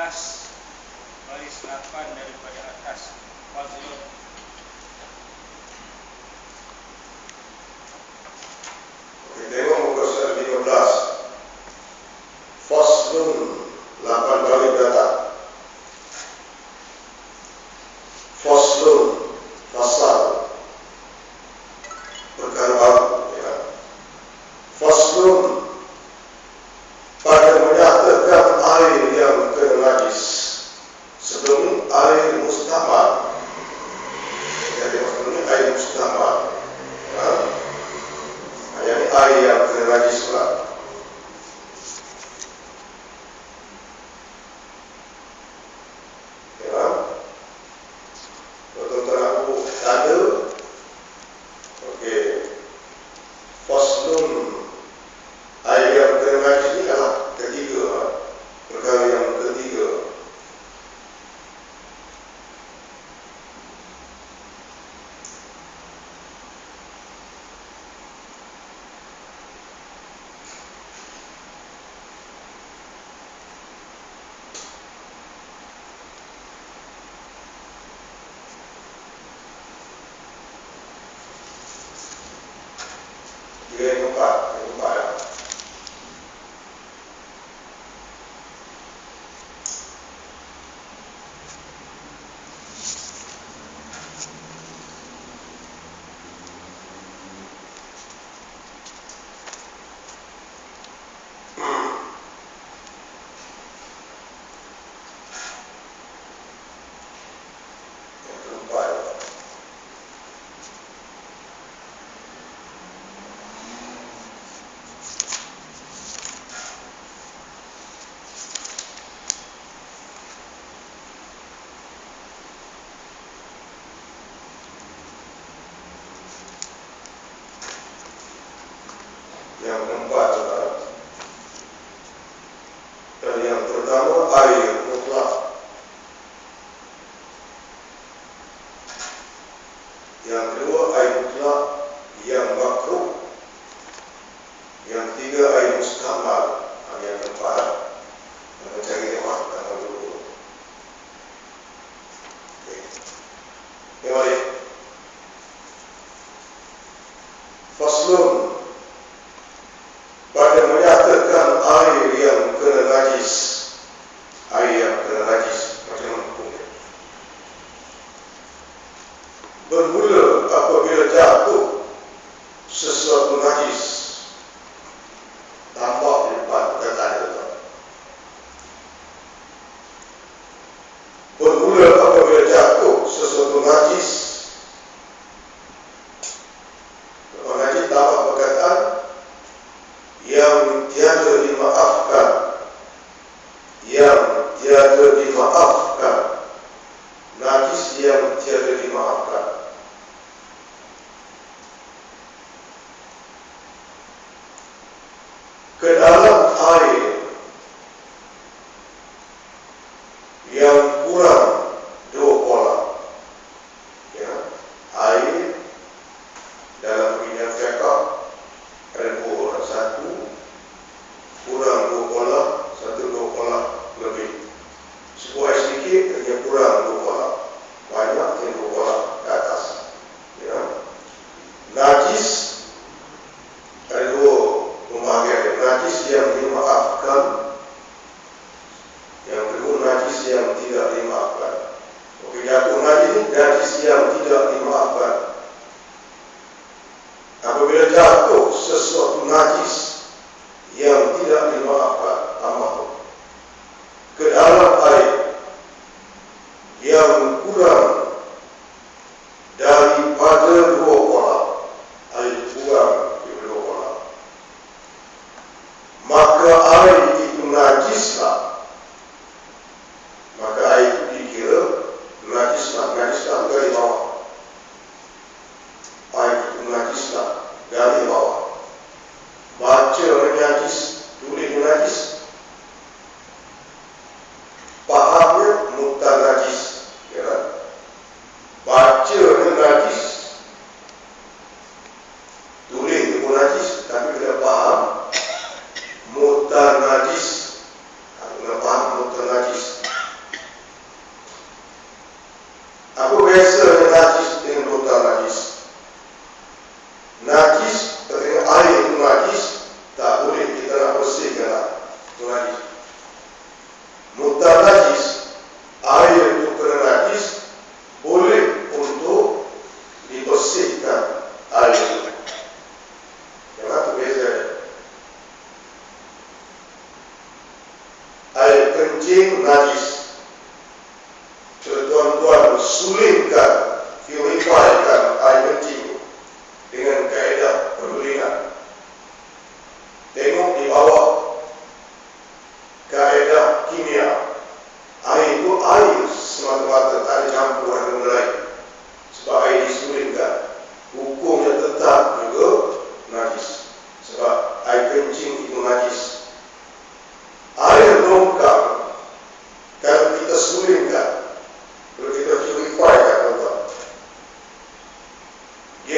12 baris 8 daripada atas. Fazlun. Tengok muka surat 15. Faslun, 8 baris datang. Faslun, fasal, perkara baru, ya. Faslun, pada menyatakan air yang kena najis. Sebelum air mustamal, jadi maksudnya air mustamal, ya. Ini air yang kena najis pula. Ya, tuan-tuan aku tanda. Okey, faslun, air yang kena najis ini adalah ketiga, perkara yang ketiga. Yang keempat ya. Yang keempat adalah yang pertama air mutlak, yang kedua air mutlak yang makruh, yang ketiga air mustamal, yang keempat mencari dewan tanggal dulu. Mari faslun, pada menyatakan air yang kena najis. Air yang kena najis macam mana hukumnya? Bermula apabila jatuh sesuatu najis. Tampak di depan perkataan itu. Bermula apabila jatuh sesuatu najis. Lepas najis tampak perkataan yang tiada dimaafkan, yang tiada dimaafkan, najis yang tiada dimaafkan. Ke dalam air yang kurang 2 pola, ya, air dalam bidang fiqh ada 2, 1 kurang 2 pola, 1 2 pola lebih. Sebuah air sedikit dia kurang 2 pola, banyak dia 2 pola ke atas, ya. Najis ada 2 pembahagian. Najis yang dimaafkan, yang kedua najis yang tidak dimaafkan. Okey, jatuh najis yang tidak dimaafkan. Apabila jatuh sesuatu najis yang tidak dimaafkan, ke dalam air yang kurang daripada 2 pola, air kurang daripada 2 pola, maka air itu najislah. Maka air itu dikira najislah dari bawah. Air itu najislah dari bawah. Baca najis, tulis najis, pahamnya mutan najis, ya. Baca najis, tulis pun najis, tapi kena faham mutan najis. Kena faham mutan najis.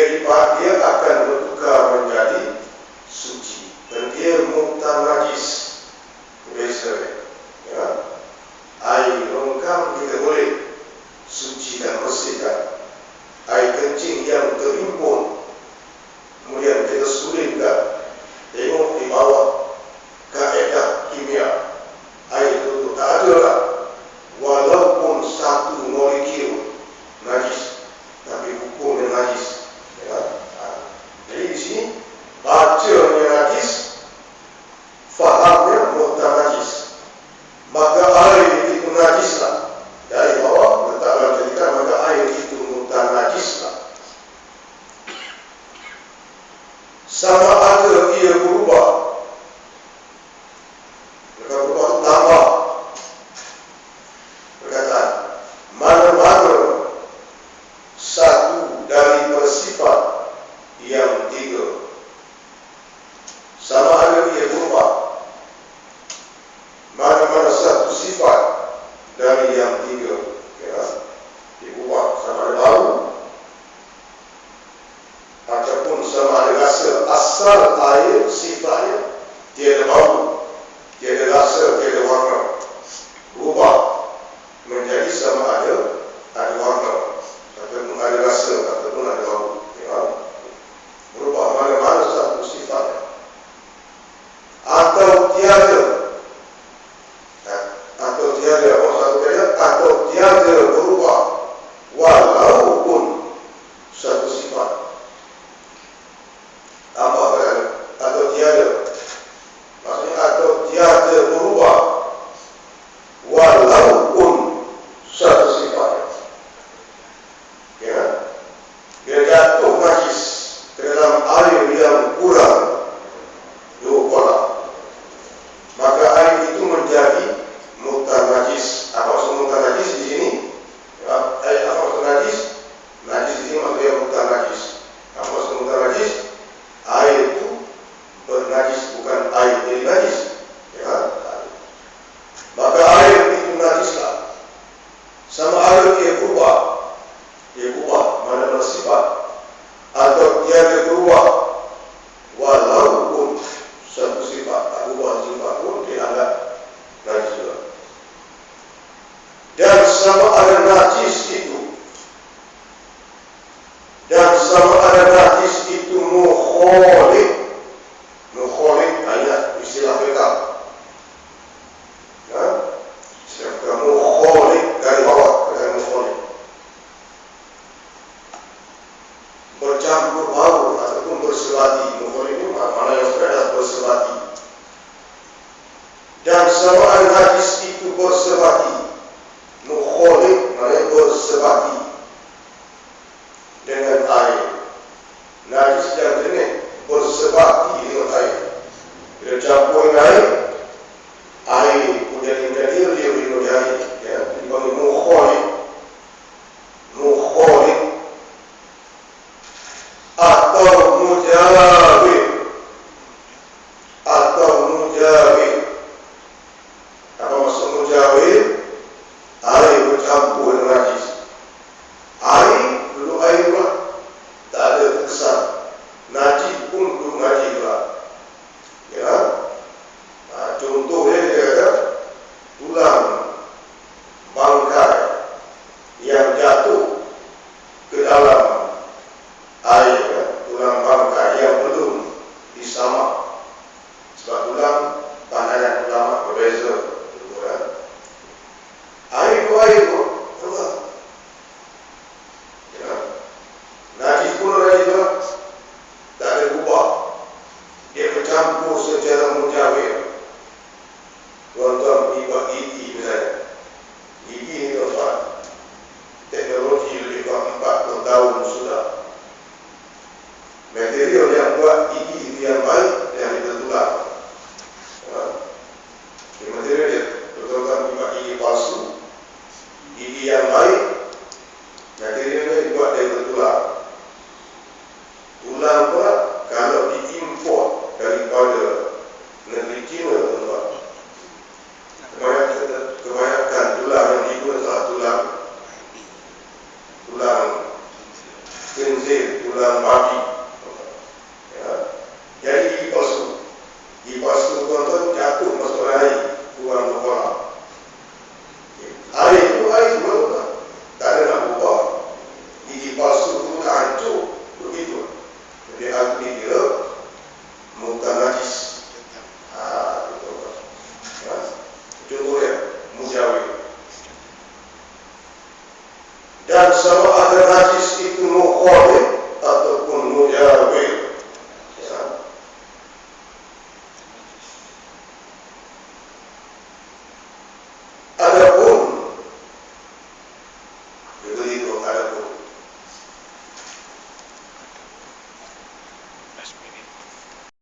dia akan bertukar menjadi suci dan dia muhtar najis. Biasa, ya. Air longkang kita boleh sucikan, bersihkan. Air kencing yang terimpun, kemudian kita sulitkan. Tengok di bawah kaedah kimia, air itu tak ada lah, walaupun satu molekul najis, tapi hukumnya najis. Ya. Jadi di sini bacanya najis, fahamnya muhtar najis. Maka air itu najislah. Dari bawah letaklah jadikan, maka air itu muhtar najislah. Sama ada ia berubah. Maka berubah itu tambah. Perkataan mana-mana satu dari bersifat yang tiga. Sama ada ia berubah. Mana-mana satu sifat dari yang tiga, ya, diubah. Sama ada baru ataupun sama ada rasa. Asal air sifatnya tiada bau, tiada rasa, tiada warna. Berubah menjadi sama ada warna, ataupun ada rasa, ataupun ada bau. Ya. Berubah mana-mana satu sifatnya. Atau tiada, atau tiada berubah walaupun satu sifat. Apa berarti? Atau tiada, maksudnya atau tiada berubah walaupun satu sifat. Ya, dia jatuh najis ke dalam air yang kurang 2 kolam, maka air itu menjadi muhtar najis. Apa maksud muhtar najis di sini? Ya, apa maksud najis? Najis di sini maksudnya muhtar najis. Apa maksud muhtar najis? Air itu bernajis, bukan air jadi najis. Ya. Maka air itu najislah. Sama air dia berubah mana bersifat, atau tiada berubah walaupun satu sifat. Tak berubah sifat pun dianggap najis juga. Dan sama ada najis itu, mukholid, ayat istilah mereka. Ya, istilah mereka mukholid, dari bawah dari mukholid, bercampur baur ataupun bersebati. Mukholid itu mana yang sudah bersebati. Dan sama ada najis itu bersebati. Mukholid maknanya bersebati dengan air. Najis yang jenis bersebati dengan air. Bila campur dengan air pun jadi lebih air. Ya, dipanggil mukholid. Atau mujawir. Apa maksud mujawir? Air bercampur dengan najis. Air duduk air pula, tak ada kesan. Najis pun duduk najis pula. Ya. Contohnya dia kata tulang bangkai yang jatuh ke dalam air, ya. Tulang bangkai yang belum disamak. Sebab tulang pandangan ulama berbeza. Air itu ya. Najis pun najis juga, tak ada ubah. Dia bercampur secara mujawir. Tuan-tuan pergi buat gigi misalnya. Gigi ni tuan-tuan, teknologi lebih kurang 40 tahun sudah. Material yang buat gigi itu yang baik, yang ditertular. Ya. Material dia, tuan-tuan pergi buat gigi palsu. Gigi yang baik, materialnya dibuat dari bertulang. Tulang pula kalau diimport daripada negeri China, tuan-tuan, kebanyakan tulang yang digunakan tulang khinzir, tulang babi. di antara